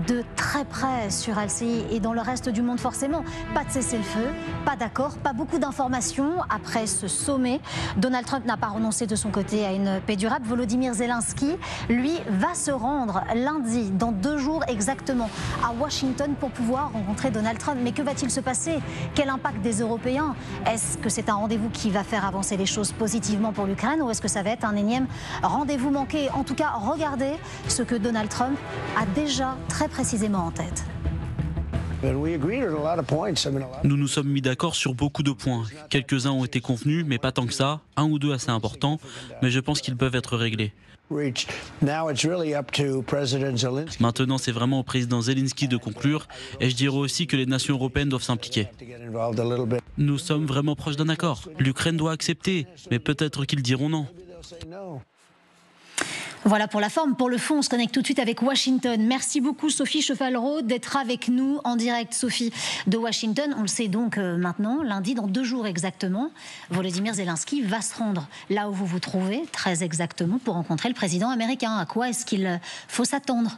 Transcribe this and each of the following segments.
de très près sur LCI et dans le reste du monde forcément. Pas de cessez-le-feu, pas d'accord, pas beaucoup d'informations après ce sommet. Donald Trump n'a pas renoncé de son côté à une paix durable. Volodymyr Zelensky, lui, va se rendre lundi, dans 2 jours exactement, à Washington pour pouvoir rencontrer Donald Trump. Mais que va-t-il se passer? Quel impact des Européens? Est-ce que c'est un rendez-vous qui va faire avancer les choses positivement pour l'Ukraine ou est-ce que ça va être un énième rendez-vous manqué? En tout cas, regardez ce que Donald Trump a déjà très précisément en tête. Nous nous sommes mis d'accord sur beaucoup de points. Quelques-uns ont été convenus, mais pas tant que ça. 1 ou 2 assez importants, mais je pense qu'ils peuvent être réglés. Maintenant, c'est vraiment au président Zelensky de conclure, et je dirais aussi que les nations européennes doivent s'impliquer. Nous sommes vraiment proches d'un accord. L'Ukraine doit accepter, mais peut-être qu'ils diront non. Voilà pour la forme. Pour le fond, on se connecte tout de suite avec Washington. Merci beaucoup Sophie Chevallereau d'être avec nous en direct, Sophie, de Washington. On le sait donc maintenant, lundi, dans 2 jours exactement, Volodymyr Zelensky va se rendre là où vous vous trouvez, très exactement, pour rencontrer le président américain. À quoi est-ce qu'il faut s'attendre ?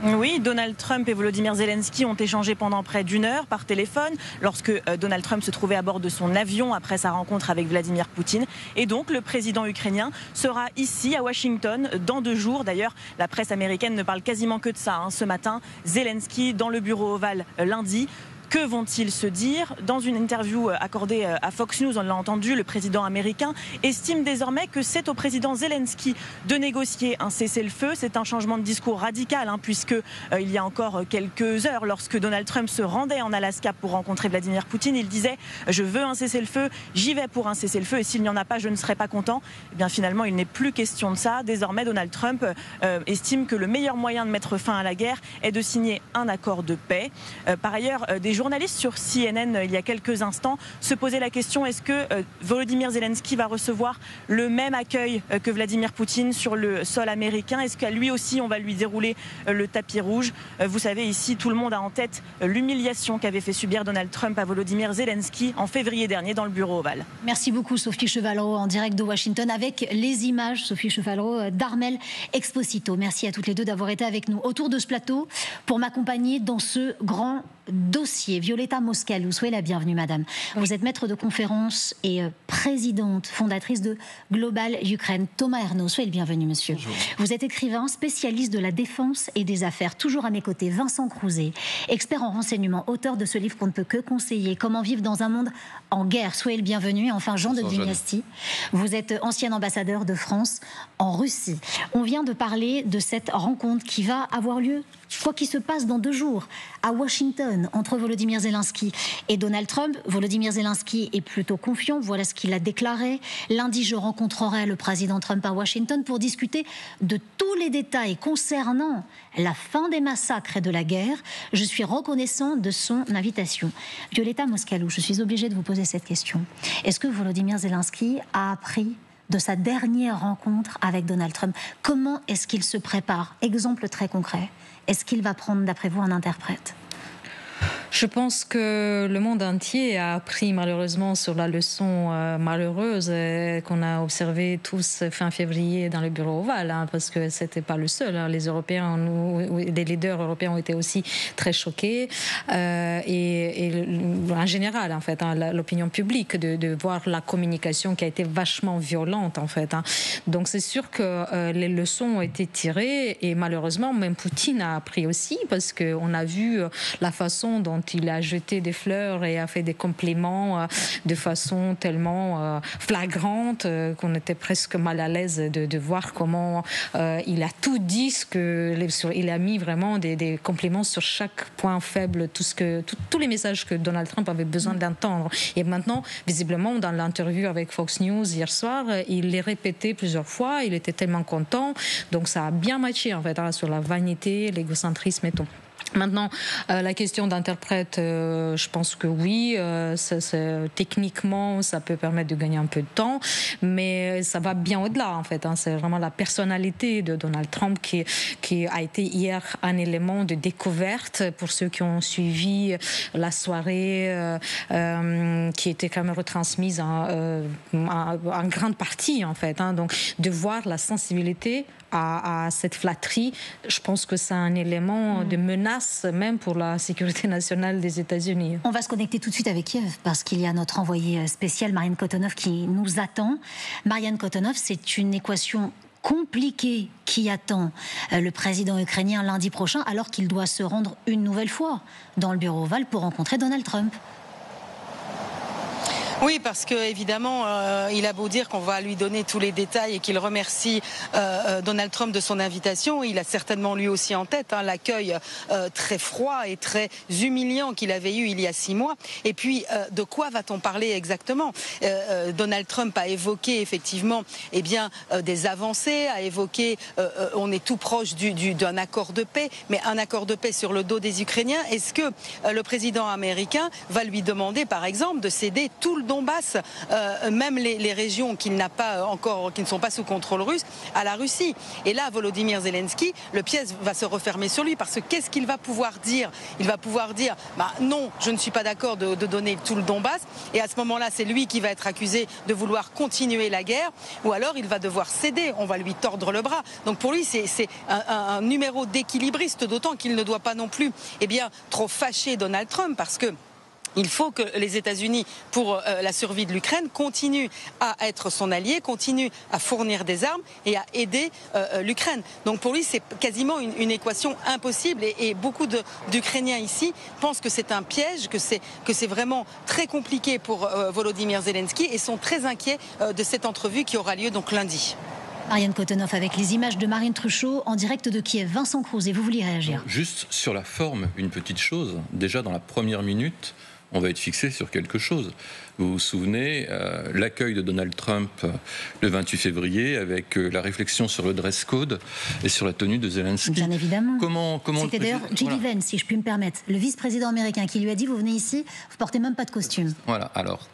Oui, Donald Trump et Volodymyr Zelensky ont échangé pendant près d'1 heure par téléphone lorsque Donald Trump se trouvait à bord de son avion après sa rencontre avec Vladimir Poutine. Et donc le président ukrainien sera ici à Washington dans 2 jours. D'ailleurs, la presse américaine ne parle quasiment que de ça. Ce matin, Zelensky dans le bureau ovale lundi. Que vont-ils se dire? Dans une interview accordée à Fox News, on l'a entendu, le président américain estime désormais que c'est au président Zelensky de négocier un cessez-le-feu. C'est un changement de discours radical, puisque il y a encore quelques heures, lorsque Donald Trump se rendait en Alaska pour rencontrer Vladimir Poutine, il disait « Je veux un cessez-le-feu, j'y vais pour un cessez-le-feu, et s'il n'y en a pas, je ne serai pas content ». Eh bien finalement, il n'est plus question de ça. Désormais, Donald Trump estime que le meilleur moyen de mettre fin à la guerre est de signer un accord de paix. Par ailleurs, des journalistes sur CNN il y a quelques instants se posaient la question: est-ce que Volodymyr Zelensky va recevoir le même accueil que Vladimir Poutine sur le sol américain? Est-ce qu'à lui aussi on va lui dérouler le tapis rouge? Vous savez, ici tout le monde a en tête l'humiliation qu'avait fait subir Donald Trump à Volodymyr Zelensky en février dernier dans le bureau ovale. Merci beaucoup Sophie Chevallereau en direct de Washington avec les images, Sophie Chevallereau, d'Armel Exposito. Merci à toutes les deux d'avoir été avec nous autour de ce plateau pour m'accompagner dans ce grand dossier. Violeta Moscalou, soyez la bienvenue, madame. Vous êtes maître de conférence et présidente, fondatrice de Global Ukraine. Thomas Ernaud, soyez le bienvenu, monsieur. Bonjour. Vous êtes écrivain, spécialiste de la défense et des affaires. Toujours à mes côtés, Vincent Crouzet, expert en renseignement, auteur de ce livre qu'on ne peut que conseiller, Comment vivre dans un monde en guerre. Soyez le bienvenu. Et enfin, Jean de Dynastie, vous êtes ancien ambassadeur de France en Russie. On vient de parler de cette rencontre qui va avoir lieu, quoi qu'il se passe, dans 2 jours, à Washington, entre Volodymyr Zelensky et Donald Trump. Volodymyr Zelensky est plutôt confiant, voilà ce qu'il a déclaré. Lundi, je rencontrerai le président Trump à Washington pour discuter de tous les détails concernant la fin des massacres et de la guerre. Je suis reconnaissant de son invitation. Violeta Moscalou, je suis obligée de vous poser cette question. Est-ce que Volodymyr Zelensky a appris de sa dernière rencontre avec Donald Trump? Comment est-ce qu'il se prépare? Exemple très concret. Est-ce qu'il va prendre, d'après vous, un interprète? Je pense que le monde entier a appris malheureusement sur la leçon malheureuse qu'on a observée tous fin février dans le bureau ovale, parce que c'était pas le seul. Les Européens, les leaders européens ont été aussi très choqués et en général, en fait, l'opinion publique de voir la communication qui a été vachement violente, en fait. Donc c'est sûr que les leçons ont été tirées et malheureusement même Poutine a appris aussi, parce qu'on a vu la façon dont il a jeté des fleurs et a fait des compliments de façon tellement flagrante qu'on était presque mal à l'aise de voir comment il a tout dit, il a mis vraiment des compliments sur chaque point faible, tous les messages que Donald Trump avait besoin d'entendre. Et maintenant, visiblement, dans l'interview avec Fox News hier soir, il les répétait plusieurs fois, il était tellement content, donc ça a bien matché en fait, sur la vanité, l'égocentrisme et tout. Maintenant, la question d'interprète, je pense que oui, techniquement, ça peut permettre de gagner un peu de temps, mais ça va bien au-delà, en fait. C'est vraiment la personnalité de Donald Trump qui a été hier un élément de découverte pour ceux qui ont suivi la soirée, qui était quand même retransmise en grande partie, en fait. Donc, de voir la sensibilité à cette flatterie, je pense que c'est un élément de menace même pour la sécurité nationale des États-Unis. On va se connecter tout de suite avec Kiev parce qu'il y a notre envoyée spéciale Marianne Kotonov qui nous attend. Marianne Kotonov, c'est une équation compliquée qui attend le président ukrainien lundi prochain alors qu'il doit se rendre une nouvelle fois dans le bureau ovale pour rencontrer Donald Trump. Oui, parce que évidemment, il a beau dire qu'on va lui donner tous les détails et qu'il remercie Donald Trump de son invitation, il a certainement lui aussi en tête l'accueil très froid et très humiliant qu'il avait eu il y a 6 mois. Et puis, de quoi va-t-on parler exactement? Donald Trump a évoqué effectivement des avancées, a évoqué on est tout proche d'un accord de paix, mais un accord de paix sur le dos des Ukrainiens. Est-ce que le président américain va lui demander, par exemple, de céder tout le Donbass, même les régions qu'il n'a pas encore, qui ne sont pas sous contrôle russe, à la Russie? Et là, Volodymyr Zelensky, le piège va se refermer sur lui, parce que qu'est-ce qu'il va pouvoir dire? Il va pouvoir dire non, je ne suis pas d'accord de donner tout le Donbass, et à ce moment-là, c'est lui qui va être accusé de vouloir continuer la guerre, ou alors il va devoir céder, on va lui tordre le bras. Donc pour lui, c'est un numéro d'équilibriste, d'autant qu'il ne doit pas non plus trop fâcher Donald Trump, parce que il faut que les États-Unis, pour la survie de l'Ukraine, continuent à être son allié, continuent à fournir des armes et à aider l'Ukraine. Donc pour lui, c'est quasiment une équation impossible. Et beaucoup d'Ukrainiens ici pensent que c'est un piège, que c'est vraiment très compliqué pour Volodymyr Zelensky et sont très inquiets de cette entrevue qui aura lieu donc lundi. Marianne Kotonov avec les images de Marine Truchot en direct de Kiev. Vincent Cruz, et vous vouliez réagir? Juste sur la forme, une petite chose. Déjà dans la première minute, on va être fixé sur quelque chose. Vous vous souvenez, l'accueil de Donald Trump le 28 février avec la réflexion sur le dress code et sur la tenue de Zelensky. Bien évidemment. Comment C'était d'ailleurs J.D. Vance, si je puis me permettre, le vice-président américain qui lui a dit « Vous venez ici, vous portez même pas de costume ». Voilà, alors...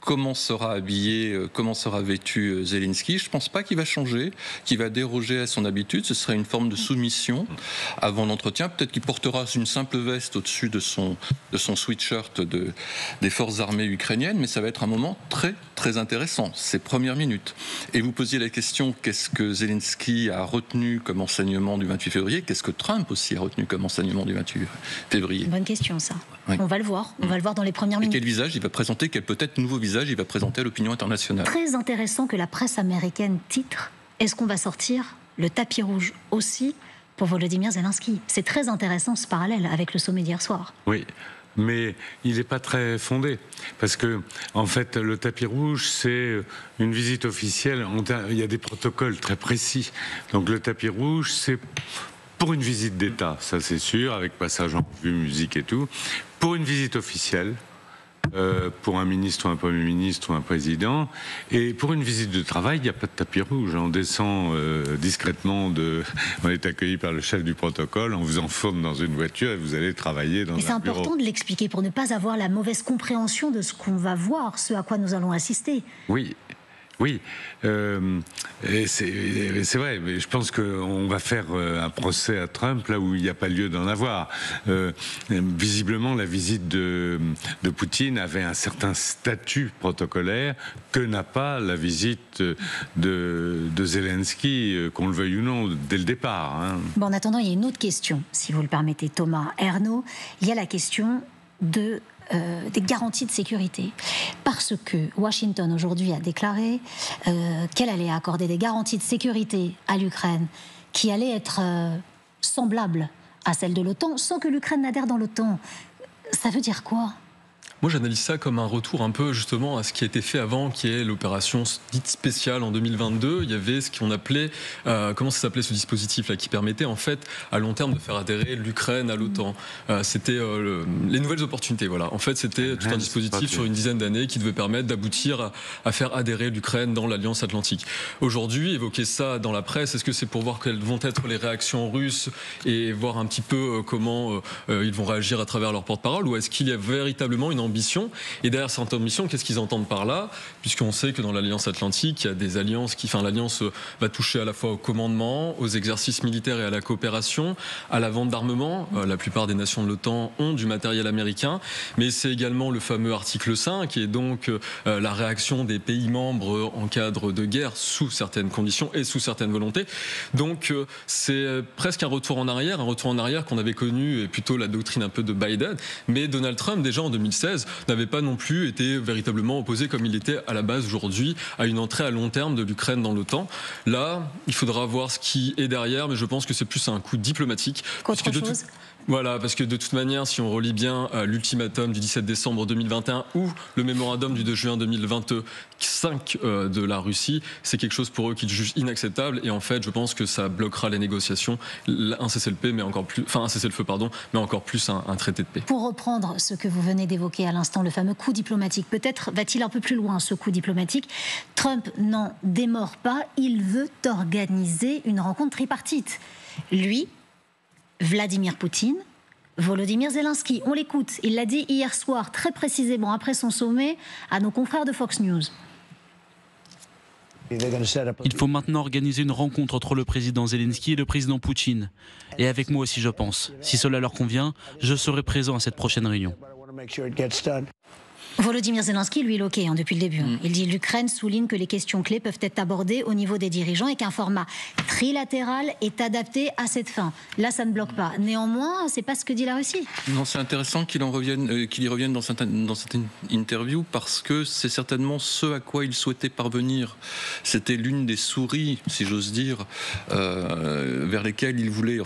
Comment sera habillé, comment sera vêtu Zelensky? Je ne pense pas qu'il va changer, qu'il va déroger à son habitude. Ce serait une forme de soumission avant l'entretien. Peut-être qu'il portera une simple veste au-dessus de son sweatshirt des forces armées ukrainiennes, mais ça va être un moment très, très intéressant, ces premières minutes. Et vous posiez la question, qu'est-ce que Zelensky a retenu comme enseignement du 28 février? Qu'est-ce que Trump aussi a retenu comme enseignement du 28 février? Bonne question, ça. Oui. On va le voir. On va le voir dans les premières minutes. Et quel visage il va présenter? Quel peut-être nouveau visage il va présenter à l'opinion internationale? Très intéressant que la presse américaine titre « Est-ce qu'on va sortir le tapis rouge aussi pour Volodymyr Zelensky ?» C'est très intéressant ce parallèle avec le sommet d'hier soir. Oui. Mais il n'est pas très fondé, parce que en fait le tapis rouge c'est une visite officielle, il y a des protocoles très précis, donc le tapis rouge c'est pour une visite d'État, ça c'est sûr, avec passage en revue, musique et tout, pour une visite officielle, pour un ministre ou un premier ministre ou un président, et pour une visite de travail, il n'y a pas de tapis rouge. On descend discrètement, on est accueilli par le chef du protocole, on vous enfourne dans une voiture et vous allez travailler dans un bureau. Et c'est important de l'expliquer pour ne pas avoir la mauvaise compréhension de ce qu'on va voir, ce à quoi nous allons assister. Oui. Oui, c'est vrai, mais je pense qu'on va faire un procès à Trump là où il n'y a pas lieu d'en avoir. Visiblement, la visite de Poutine avait un certain statut protocolaire que n'a pas la visite de Zelensky, qu'on le veuille ou non, dès le départ. Hein. Bon, en attendant, il y a une autre question, si vous le permettez, Thomas Ernaud. Il y a la question des garanties de sécurité. Parce que Washington aujourd'hui a déclaré qu'elle allait accorder des garanties de sécurité à l'Ukraine qui allaient être semblables à celles de l'OTAN sans que l'Ukraine n'adhère dans l'OTAN. Ça veut dire quoi ? Moi, j'analyse ça comme un retour un peu justement à ce qui a été fait avant, qui est l'opération dite spéciale en 2022. Il y avait ce qu'on appelait, comment ça s'appelait ce dispositif-là, qui permettait en fait à long terme de faire adhérer l'Ukraine à l'OTAN. C'était les nouvelles opportunités. Voilà. En fait, c'était tout un dispositif sur une dizaine d'années qui devait permettre d'aboutir à faire adhérer l'Ukraine dans l'Alliance Atlantique. Aujourd'hui, évoquer ça dans la presse, est-ce que c'est pour voir quelles vont être les réactions russes et voir un petit peu comment ils vont réagir à travers leur porte-parole, ou est-ce qu'il y a véritablement une ambition ambition. Et derrière cette ambition, qu'est-ce qu'ils entendent par là? Puisqu'on sait que dans l'Alliance Atlantique, il y a des alliances l'Alliance va toucher à la fois au commandement, aux exercices militaires et à la coopération, à la vente d'armement. La plupart des nations de l'OTAN ont du matériel américain, mais c'est également le fameux article 5, qui est donc la réaction des pays membres en cadre de guerre sous certaines conditions et sous certaines volontés. Donc c'est presque un retour en arrière qu'on avait connu, et plutôt la doctrine un peu de Biden. Mais Donald Trump, déjà en 2016, n'avait pas non plus été véritablement opposé comme il était à la base aujourd'hui à une entrée à long terme de l'Ukraine dans l'OTAN. Là, il faudra voir ce qui est derrière, mais je pense que c'est plus un coup diplomatique. Voilà, parce que de toute manière, si on relie bien l'ultimatum du 17 décembre 2021 ou le mémorandum du 2 juin 2025 de la Russie, c'est quelque chose pour eux qu'ils jugent inacceptable. Et en fait, je pense que ça bloquera les négociations, un cessez-le-feu, mais encore plus un traité de paix. Pour reprendre ce que vous venez d'évoquer à l'instant, le fameux coup diplomatique, peut-être va-t-il un peu plus loin, ce coup diplomatique. Trump n'en démord pas, il veut organiser une rencontre tripartite. Lui, Vladimir Poutine, Volodymyr Zelensky. On l'écoute, il l'a dit hier soir, très précisément après son sommet, à nos confrères de Fox News. Il faut maintenant organiser une rencontre entre le président Zelensky et le président Poutine. Et avec moi aussi, je pense. Si cela leur convient, je serai présent à cette prochaine réunion. Volodymyr Zelensky, lui, est loqué depuis le début. Il dit l'Ukraine souligne que les questions clés peuvent être abordées au niveau des dirigeants et qu'un format trilatéral est adapté à cette fin. Là, ça ne bloque pas. Néanmoins, c'est pas ce que dit la Russie. Non, c'est intéressant qu'il y revienne dans cette interview, parce que c'est certainement ce à quoi il souhaitait parvenir. C'était l'une des souris, si j'ose dire, vers lesquelles il voulait,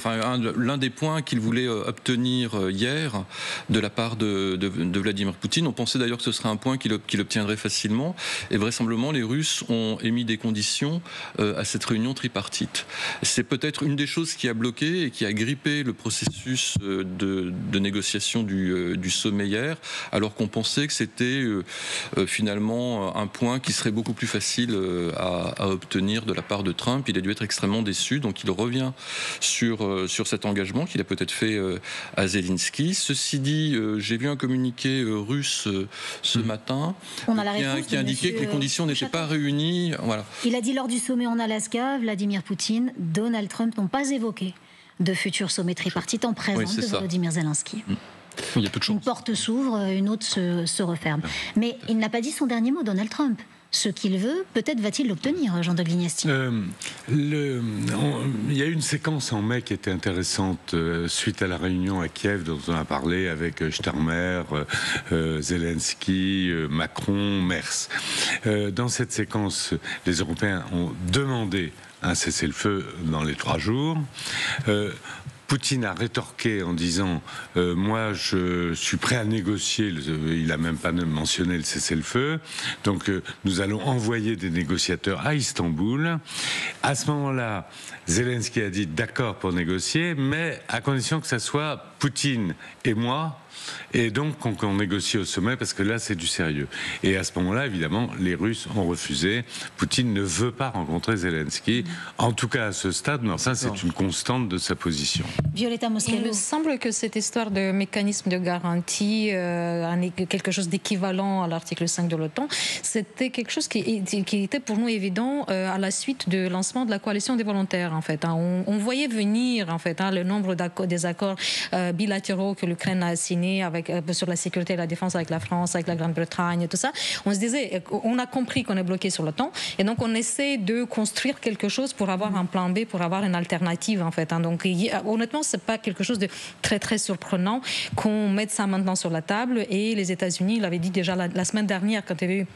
l'un des points qu'il voulait obtenir hier de la part de Vladimir Poutine. On pensait d'ailleurs que ce serait un point qu'il obtiendrait facilement, et vraisemblablement les Russes ont émis des conditions à cette réunion tripartite. C'est peut-être une des choses qui a bloqué et qui a grippé le processus de négociation du sommet hier, alors qu'on pensait que c'était finalement un point qui serait beaucoup plus facile à obtenir de la part de Trump. Il a dû être extrêmement déçu, donc il revient sur cet engagement qu'il a peut-être fait à Zelensky. Ceci dit, j'ai vu un communiqué russe ce matin, qui indiquait que les conditions n'étaient pas réunies. Voilà. Il a dit lors du sommet en Alaska, Vladimir Poutine, Donald Trump n'ont pas évoqué de futurs sommets tripartites en présence de Volodymyr Zelensky. Il y a peu de chance. Une porte s'ouvre, une autre se referme. Mais il n'a pas dit son dernier mot, Donald Trump. Ce qu'il veut, peut-être va-t-il l'obtenir, Jean de Glignesti. Il y a une séquence en mai qui était intéressante suite à la réunion à Kiev dont on a parlé avec Starmer, Zelensky, Macron, Merz. Dans cette séquence, les Européens ont demandé un cessez-le-feu dans les 3 jours. Poutine a rétorqué en disant moi je suis prêt à négocier, il n'a même pas mentionné le cessez-le-feu, donc nous allons envoyer des négociateurs à Istanbul. À ce moment-là, Zelensky a dit d'accord pour négocier, mais à condition que ça soit Poutine et moi, et donc qu'on négocie au sommet, parce que là c'est du sérieux. Et à ce moment-là, évidemment, les Russes ont refusé. Poutine ne veut pas rencontrer Zelensky, en tout cas à ce stade, mais ça c'est une constante de sa position. Violetta Mosquello. Il me semble que cette histoire de mécanisme de garantie, quelque chose d'équivalent à l'article 5 de l'OTAN, c'était quelque chose qui était pour nous évident à la suite du lancement de la coalition des volontaires. En fait, on voyait venir en fait le nombre des accords bilatéraux que l'Ukraine a signés sur la sécurité et la défense avec la France, avec la Grande-Bretagne et tout ça. On se disait, on a compris qu'on est bloqué sur l'OTAN, et donc on essaie de construire quelque chose pour avoir un plan B, pour avoir une alternative en fait. Donc honnêtement, c'est pas quelque chose de très très surprenant qu'on mette ça maintenant sur la table. Et les États-Unis l'avaient dit déjà la semaine dernière quand il y avait eu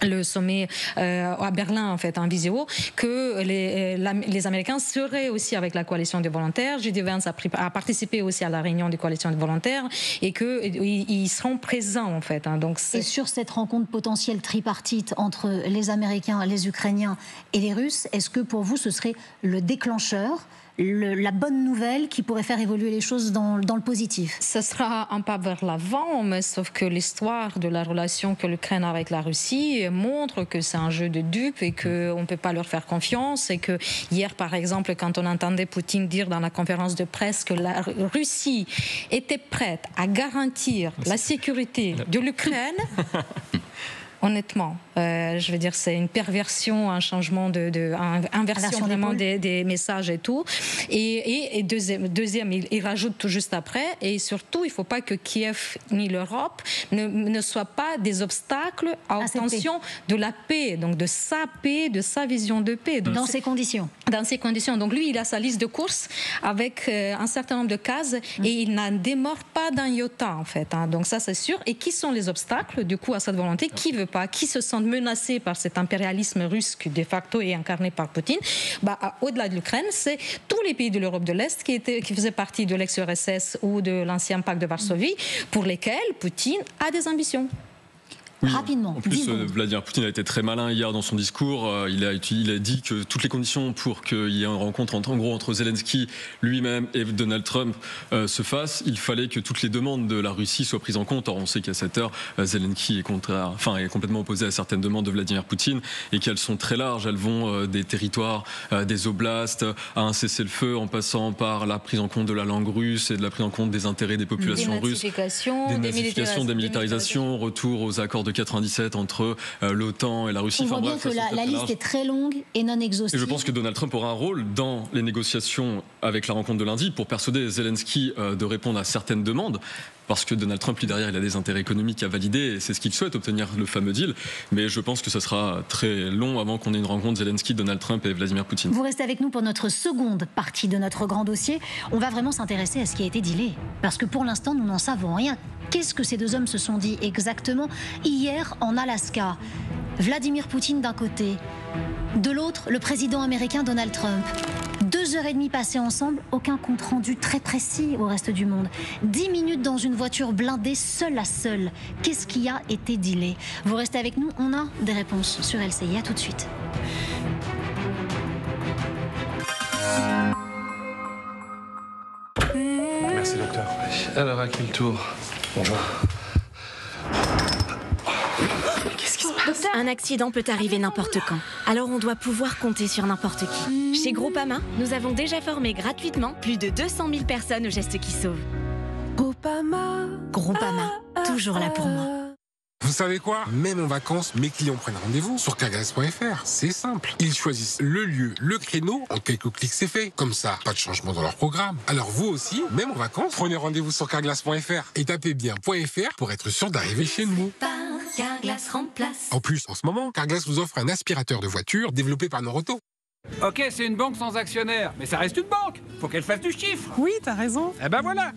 le sommet à Berlin en fait en visio, que les Américains seraient aussi avec la coalition des volontaires. J.D. Vance a participé aussi à la réunion des coalitions des volontaires et qu'ils seront présents en fait. Donc et sur cette rencontre potentielle tripartite entre les Américains, les Ukrainiens et les Russes, est-ce que pour vous ce serait le déclencheur, la bonne nouvelle qui pourrait faire évoluer les choses dans le positif? Ce sera un pas vers l'avant, mais sauf que l'histoire de la relation que l'Ukraine a avec la Russie montre que c'est un jeu de dupes et qu'on ne peut pas leur faire confiance. Et que hier, par exemple, quand on entendait Poutine dire dans la conférence de presse que la Russie était prête à garantir la sécurité de l'Ukraine... Honnêtement, je veux dire, c'est une perversion, un changement inversion vraiment des messages et tout. Et deuxième, il rajoute tout juste après. Et surtout, il ne faut pas que Kiev ni l'Europe ne soient pas des obstacles à l'obtention de la paix, donc de sa paix, de sa vision de paix. Dans ces conditions. Dans ces conditions. Donc lui, il a sa liste de courses avec un certain nombre de cases et il n'en démord pas d'un iota, en fait. Donc ça, c'est sûr. Et qui sont les obstacles, du coup, à cette volonté? Qui veut pas, qui se sentent menacés par cet impérialisme russe qui de facto est incarné par Poutine? Au-delà de l'Ukraine, c'est tous les pays de l'Europe de l'Est qui faisaient partie de l'ex-URSS ou de l'ancien pacte de Varsovie, pour lesquels Poutine a des ambitions. Oui, rapidement. En plus, Vladimir Poutine a été très malin hier dans son discours. Il a dit que toutes les conditions pour qu'il y ait une rencontre entre Zelensky lui-même et Donald Trump se fassent. Il fallait que toutes les demandes de la Russie soient prises en compte. Or, on sait qu'à cette heure, Zelensky est complètement opposé à certaines demandes de Vladimir Poutine et qu'elles sont très larges. Elles vont des territoires, des oblasts, à un cessez-le-feu, en passant par la prise en compte de la langue russe et de la prise en compte des intérêts des populations russes. Dénazification, démilitarisation, retour aux accords de 97 entre l'OTAN et la Russie. On voit bien que la liste est très longue et non exhaustive. Et je pense que Donald Trump aura un rôle dans les négociations avec la rencontre de lundi pour persuader Zelensky de répondre à certaines demandes. Parce que Donald Trump, lui, derrière, il a des intérêts économiques à valider et c'est ce qu'il souhaite, obtenir le fameux deal. Mais je pense que ça sera très long avant qu'on ait une rencontre Zelensky, Donald Trump et Vladimir Poutine. Vous restez avec nous pour notre seconde partie de notre grand dossier. On va vraiment s'intéresser à ce qui a été dealé. Parce que pour l'instant, nous n'en savons rien. Qu'est-ce que ces deux hommes se sont dit exactement hier en Alaska? Vladimir Poutine d'un côté, de l'autre, le président américain Donald Trump. 2h30 passées ensemble, aucun compte rendu très précis au reste du monde. 10 minutes dans une voiture blindée, seule à seule. Qu'est-ce qui a été dealé? Vous restez avec nous, on a des réponses sur LCI. À tout de suite. Merci docteur. Alors à quel tour? Bonjour. Qu'est-ce qui se passe? Un accident peut arriver n'importe quand. Alors on doit pouvoir compter sur n'importe qui. Chez Groupama, nous avons déjà formé gratuitement plus de 200 000 personnes aux gestes qui sauvent. Groupama, toujours là pour moi. Vous savez quoi? Même en vacances, mes clients prennent rendez-vous sur carglass.fr. C'est simple. Ils choisissent le lieu, le créneau. En quelques clics, c'est fait. Comme ça, pas de changement dans leur programme. Alors vous aussi, même en vacances, prenez rendez-vous sur carglass.fr et tapez bien .fr pour être sûr d'arriver chez nous. Carglass remplace. En plus, en ce moment, Carglass vous offre un aspirateur de voiture développé par Noroto. Ok, c'est une banque sans actionnaire, mais ça reste une banque. Faut qu'elle fasse du chiffre. Oui, t'as raison. Eh ben voilà.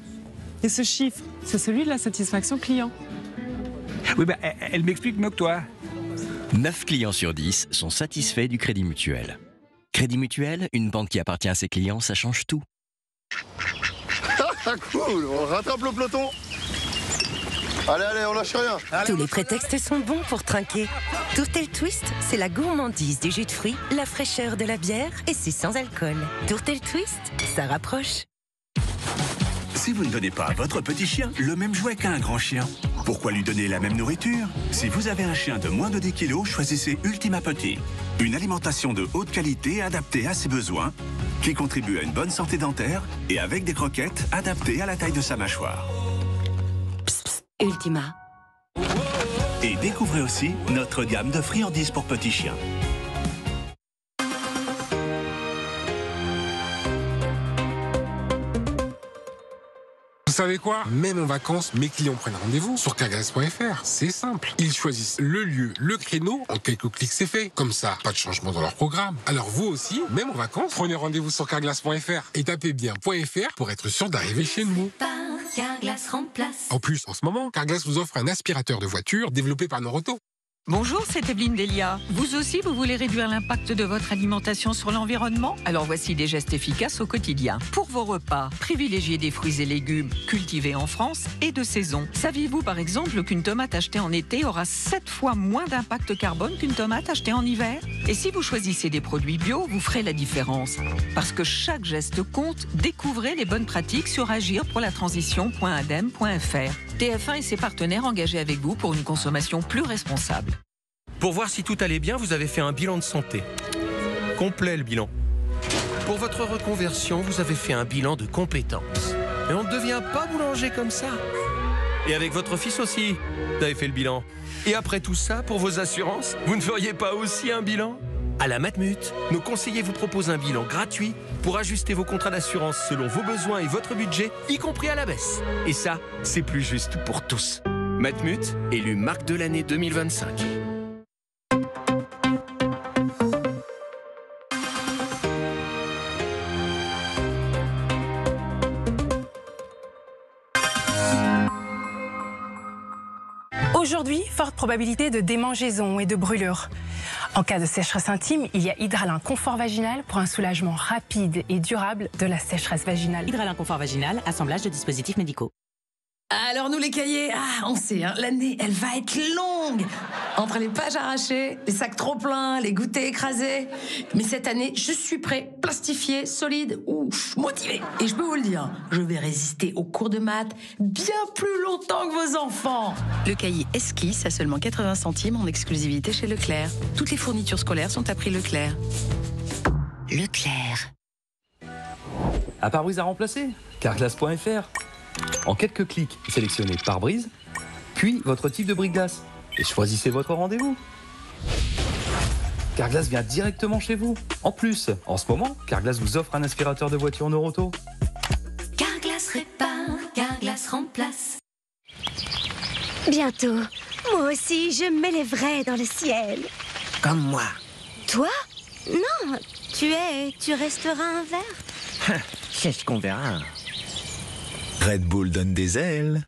Et ce chiffre, c'est celui de la satisfaction client. Oui, ben, elle m'explique mieux que toi. 9 clients sur 10 sont satisfaits du Crédit Mutuel. Crédit Mutuel, une banque qui appartient à ses clients, ça change tout. Cool, on rattrape le peloton. Allez, on lâche rien. Tous les prétextes sont bons pour trinquer. Tourtel Twist, c'est la gourmandise du jus de fruits, la fraîcheur de la bière et c'est sans alcool. Tourtel Twist, ça rapproche. Si vous ne donnez pas à votre petit chien le même jouet qu'à un grand chien, pourquoi lui donner la même nourriture? Si vous avez un chien de moins de 10 kilos, choisissez Ultima Petit. Une alimentation de haute qualité adaptée à ses besoins, qui contribue à une bonne santé dentaire et avec des croquettes adaptées à la taille de sa mâchoire. Ultima. Et découvrez aussi notre gamme de friandises pour petits chiens. Vous savez quoi? Même en vacances, mes clients prennent rendez-vous sur carglass.fr. C'est simple. Ils choisissent le lieu, le créneau. En quelques clics, c'est fait. Comme ça, pas de changement dans leur programme. Alors vous aussi, même en vacances, prenez rendez-vous sur carglass.fr et tapez bien .fr pour être sûr d'arriver chez nous. Carglass remplace. En plus, en ce moment, Carglass vous offre un aspirateur de voiture développé par Noroto. Bonjour, c'est Evelyne Delia. Vous aussi, vous voulez réduire l'impact de votre alimentation sur l'environnement? Alors voici des gestes efficaces au quotidien. Pour vos repas, privilégiez des fruits et légumes cultivés en France et de saison. Saviez-vous par exemple qu'une tomate achetée en été aura 7 fois moins d'impact carbone qu'une tomate achetée en hiver? Et si vous choisissez des produits bio, vous ferez la différence. Parce que chaque geste compte, découvrez les bonnes pratiques sur agirpourlatransition.adem.fr. TF1 et ses partenaires engagés avec vous pour une consommation plus responsable. Pour voir si tout allait bien, vous avez fait un bilan de santé. Complet le bilan. Pour votre reconversion, vous avez fait un bilan de compétences. Et on ne devient pas boulanger comme ça. Et avec votre fils aussi, vous avez fait le bilan. Et après tout ça, pour vos assurances, vous ne feriez pas aussi un bilan? À la Matmut, nos conseillers vous proposent un bilan gratuit pour ajuster vos contrats d'assurance selon vos besoins et votre budget, y compris à la baisse. Et ça, c'est plus juste pour tous. Matmut, élu marque de l'année 2025. Aujourd'hui, forte probabilité de démangeaison et de brûlure. En cas de sécheresse intime, il y a Hydralin Confort Vaginal pour un soulagement rapide et durable de la sécheresse vaginale. Hydralin Confort Vaginal, assemblage de dispositifs médicaux. Alors nous les cahiers, on sait, l'année elle va être longue. Entre les pages arrachées, les sacs trop pleins, les goûters écrasés. Mais cette année, je suis prêt, plastifié, solide, motivé. Et je peux vous le dire, je vais résister aux cours de maths bien plus longtemps que vos enfants. Le cahier Esquisse à seulement 80 centimes en exclusivité chez Leclerc. Toutes les fournitures scolaires sont à prix Leclerc. Leclerc. Un pare-brise à remplacer? Carglass.fr. En quelques clics, sélectionnez pare-brise, puis votre type de brique-glace et choisissez votre rendez-vous. Carglass vient directement chez vous. En plus, en ce moment, Carglass vous offre un aspirateur de voiture Neuroto. Carglass répare, Carglass remplace. Bientôt, moi aussi, je m'élèverai dans le ciel. Comme moi. Toi? Non, tu resteras un verre. C'est ce qu'on verra. Red Bull donne des ailes.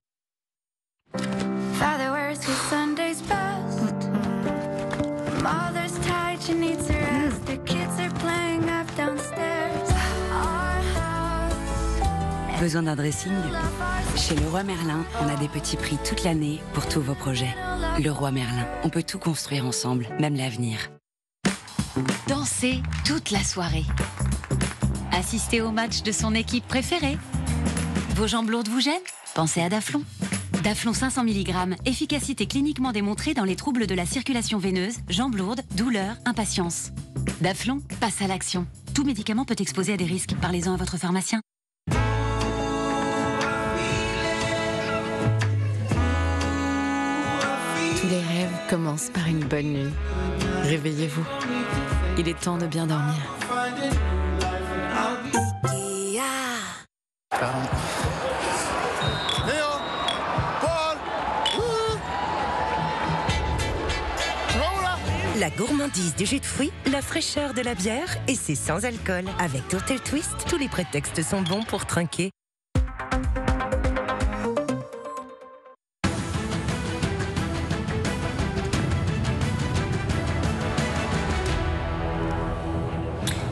Father wears his Sunday's best. Mother's tired, she needs a rest. The kids are playing up downstairs. Besoin d'un dressing? Chez Leroy Merlin, on a des petits prix toute l'année pour tous vos projets. Leroy Merlin, on peut tout construire ensemble, même l'avenir. Danser toute la soirée. Assister au match de son équipe préférée. Vos jambes lourdes vous gênent? Pensez à Daflon. Daflon 500 mg, efficacité cliniquement démontrée dans les troubles de la circulation veineuse, jambes lourdes, douleurs, impatience. Daflon, passe à l'action. Tout médicament peut exposer à des risques. Parlez-en à votre pharmacien. Tous les rêves commencent par une bonne nuit. Réveillez-vous. Il est temps de bien dormir. Pardon. Léo, Paul, La gourmandise du jus de fruits, la fraîcheur de la bière et c'est sans alcool. Avec Tourtel Twist, tous les prétextes sont bons pour trinquer.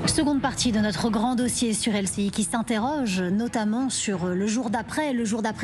Seconde partie de notre grand dossier sur LCI qui s'interroge notamment sur le jour d'après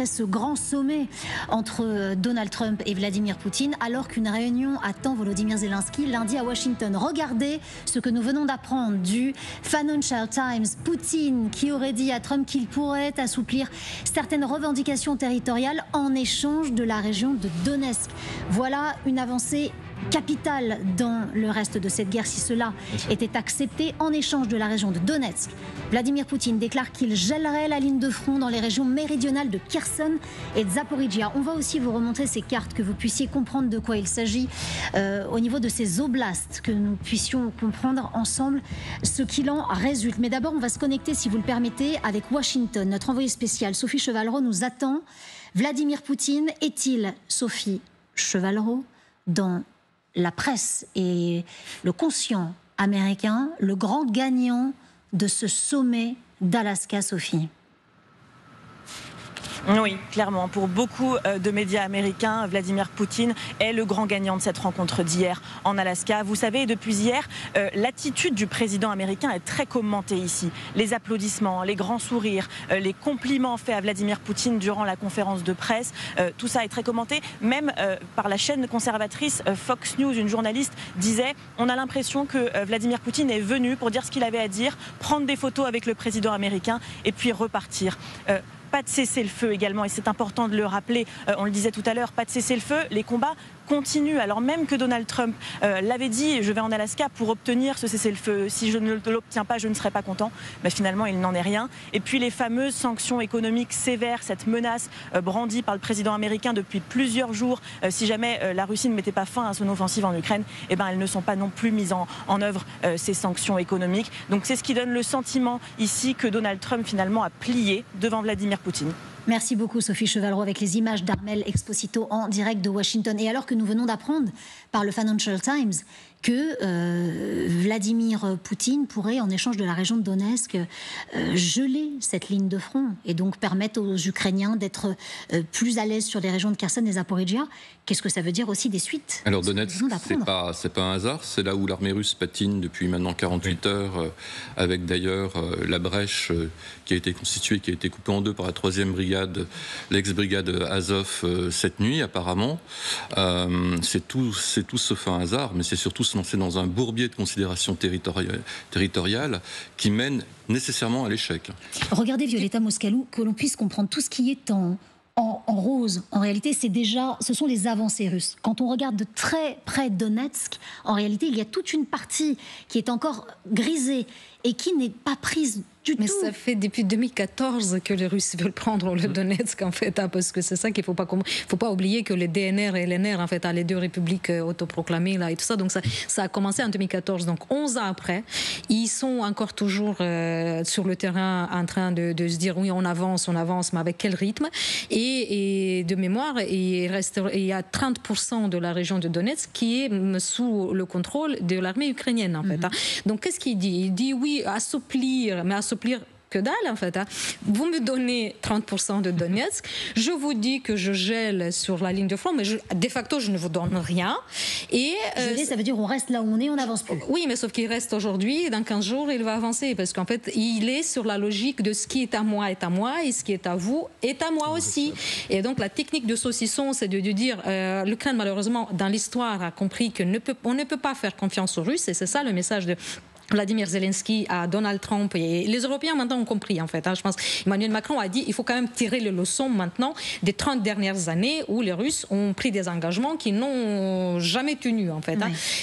ce grand sommet entre Donald Trump et Vladimir Poutine, alors qu'une réunion attend Volodymyr Zelensky lundi à Washington. Regardez ce que nous venons d'apprendre du Financial Times. Poutine qui aurait dit à Trump qu'il pourrait assouplir certaines revendications territoriales en échange de la région de Donetsk. Voilà une avancée capitale dans le reste de cette guerre si cela était accepté. En échange de la région de Donetsk, Vladimir Poutine déclare qu'il gèlerait la ligne de front dans les régions méridionales de Kherson et de Zaporizhia. On va aussi vous remontrer ces cartes, que vous puissiez comprendre de quoi il s'agit au niveau de ces oblasts, que nous puissions comprendre ensemble ce qu'il en résulte. Mais d'abord, on va se connecter, si vous le permettez, avec Washington. Notre envoyée spéciale, Sophie Chevalreau, nous attend. Vladimir Poutine est-il, Sophie Chevalreau, dans la presse et le conscient américain, le grand gagnant de ce sommet d'Alaska, Sophie? Oui, clairement. Pour beaucoup de médias américains, Vladimir Poutine est le grand gagnant de cette rencontre d'hier en Alaska. Vous savez, depuis hier, l'attitude du président américain est très commentée ici. Les applaudissements, les grands sourires, les compliments faits à Vladimir Poutine durant la conférence de presse, tout ça est très commenté. Même par la chaîne conservatrice Fox News, une journaliste disait « On a l'impression que Vladimir Poutine est venu pour dire ce qu'il avait à dire, prendre des photos avec le président américain et puis repartir ». Pas de cessez-le-feu également, et c'est important de le rappeler, on le disait tout à l'heure, pas de cessez-le-feu, les combats continuent, alors même que Donald Trump l'avait dit, je vais en Alaska pour obtenir ce cessez-le-feu, si je ne l'obtiens pas, je ne serai pas content, mais finalement il n'en est rien. Et puis les fameuses sanctions économiques sévères, cette menace brandie par le président américain depuis plusieurs jours, si jamais la Russie ne mettait pas fin à son offensive en Ukraine, eh ben, elles ne sont pas non plus mises en œuvre, ces sanctions économiques. Donc c'est ce qui donne le sentiment ici que Donald Trump finalement a plié devant Vladimir Poutine. Merci beaucoup Sophie Chevalleroux avec les images d'Armel Exposito en direct de Washington. Et alors que nous venons d'apprendre par le Financial Times que Vladimir Poutine pourrait, en échange de la région de Donetsk, geler cette ligne de front et donc permettre aux Ukrainiens d'être plus à l'aise sur les régions de Kherson et Zaporizhzhia. Qu'est-ce que ça veut dire aussi des suites? Alors Donetsk, c'est pas un hasard, c'est là où l'armée russe patine depuis maintenant 48 heures, avec d'ailleurs la brèche qui a été constituée, qui a été coupée en deux par la 3e brigade, l'ex-brigade Azov cette nuit apparemment. C'est tout sauf un hasard, mais c'est surtout se lancer dans un bourbier de considérations territoriales qui mène nécessairement à l'échec. Regardez Violeta Moscalou, que l'on puisse comprendre tout ce qui est en rose. En réalité, ce sont les avancées russes. Quand on regarde de très près Donetsk, en réalité, il y a toute une partie qui est encore grisée et qui n'est pas prise du tout. Mais ça fait depuis 2014 que les Russes veulent prendre le Donetsk, en fait, parce que c'est ça qu'il faut pas oublier que le DNR et l'LNR, en fait, les deux républiques autoproclamées là et tout ça. Donc ça a commencé en 2014. Donc 11 ans après, ils sont encore toujours sur le terrain en train de se dire oui, on avance, mais avec quel rythme? Et de mémoire, il y a 30% de la région de Donetsk qui est sous le contrôle de l'armée ukrainienne, en fait. Donc qu'est-ce qu'il dit? Il dit oui, assouplir, mais assouplir que dalle, en fait. Vous me donnez 30% de Donetsk, je vous dis que je gèle sur la ligne de front, mais de facto, je ne vous donne rien. Et geler, ça veut dire on reste là où on est, on n'avance plus. Oui, mais sauf qu'il reste aujourd'hui, et dans 15 jours, il va avancer, parce qu'en fait, il est sur la logique de ce qui est à moi, et ce qui est à vous est à moi aussi. Et donc, la technique de saucisson, c'est de dire, l'Ukraine, malheureusement, dans l'histoire, a compris qu'on ne peut pas faire confiance aux Russes, et c'est ça le message de Vladimir Zelensky à Donald Trump, et les Européens maintenant ont compris, en fait. Je pense Emmanuel Macron a dit il faut quand même tirer les leçons maintenant des 30 dernières années où les Russes ont pris des engagements qui n'ont jamais tenus, en fait.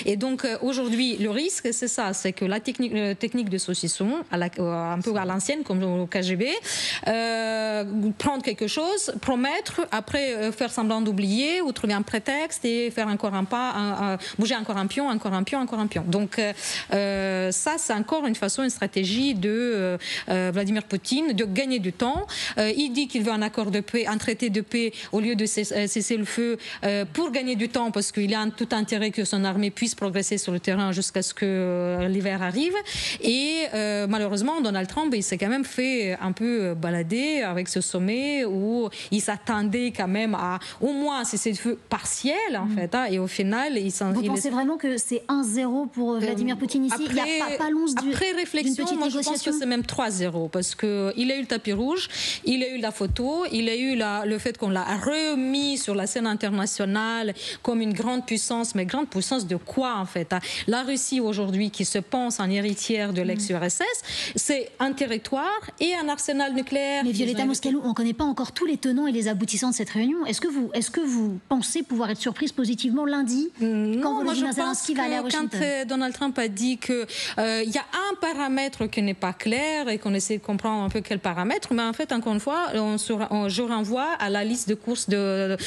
Et donc aujourd'hui le risque c'est ça, c'est que la technique de saucisson un peu à l'ancienne comme au KGB, prendre quelque chose, promettre, après faire semblant d'oublier ou trouver un prétexte et faire encore un pas, bouger encore un pion. Donc ça, c'est encore une façon, une stratégie de Vladimir Poutine de gagner du temps. Il dit qu'il veut un accord de paix, un traité de paix au lieu de cesser le feu pour gagner du temps, parce qu'il a tout intérêt que son armée puisse progresser sur le terrain jusqu'à ce que l'hiver arrive. Et malheureusement, Donald Trump, il s'est quand même fait un peu balader avec ce sommet où il s'attendait quand même à au moins un cessez-le-feu partiel, en fait. Et au final, vous pensez vraiment que c'est 1-0 pour Vladimir Poutine ici? Après réflexion, moi je pense que c'est même 3-0, parce qu'il a eu le tapis rouge, il a eu la photo, il a eu le fait qu'on l'a remis sur la scène internationale comme une grande puissance, mais grande puissance de quoi, en fait? La Russie aujourd'hui, qui se pense en héritière de l'ex-URSS, c'est un territoire et un arsenal nucléaire. Mais Violeta Moscalou, on ne connaît pas encore tous les tenants et les aboutissants de cette réunion. Est-ce que vous pensez pouvoir être surprise positivement lundi quand Volodymyr Zelensky va aller à Washington? Quand Donald Trump a dit qu'il y a un paramètre qui n'est pas clair et qu'on essaie de comprendre un peu quel paramètre, mais en fait, encore une fois, je renvoie à la liste de courses de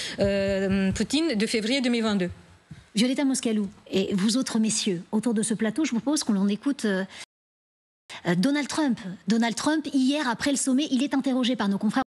Poutine de février 2022. Violeta Moscalou et vous autres messieurs, autour de ce plateau, je vous propose qu'on en écoute Donald Trump. Donald Trump, hier, après le sommet, il est interrogé par nos confrères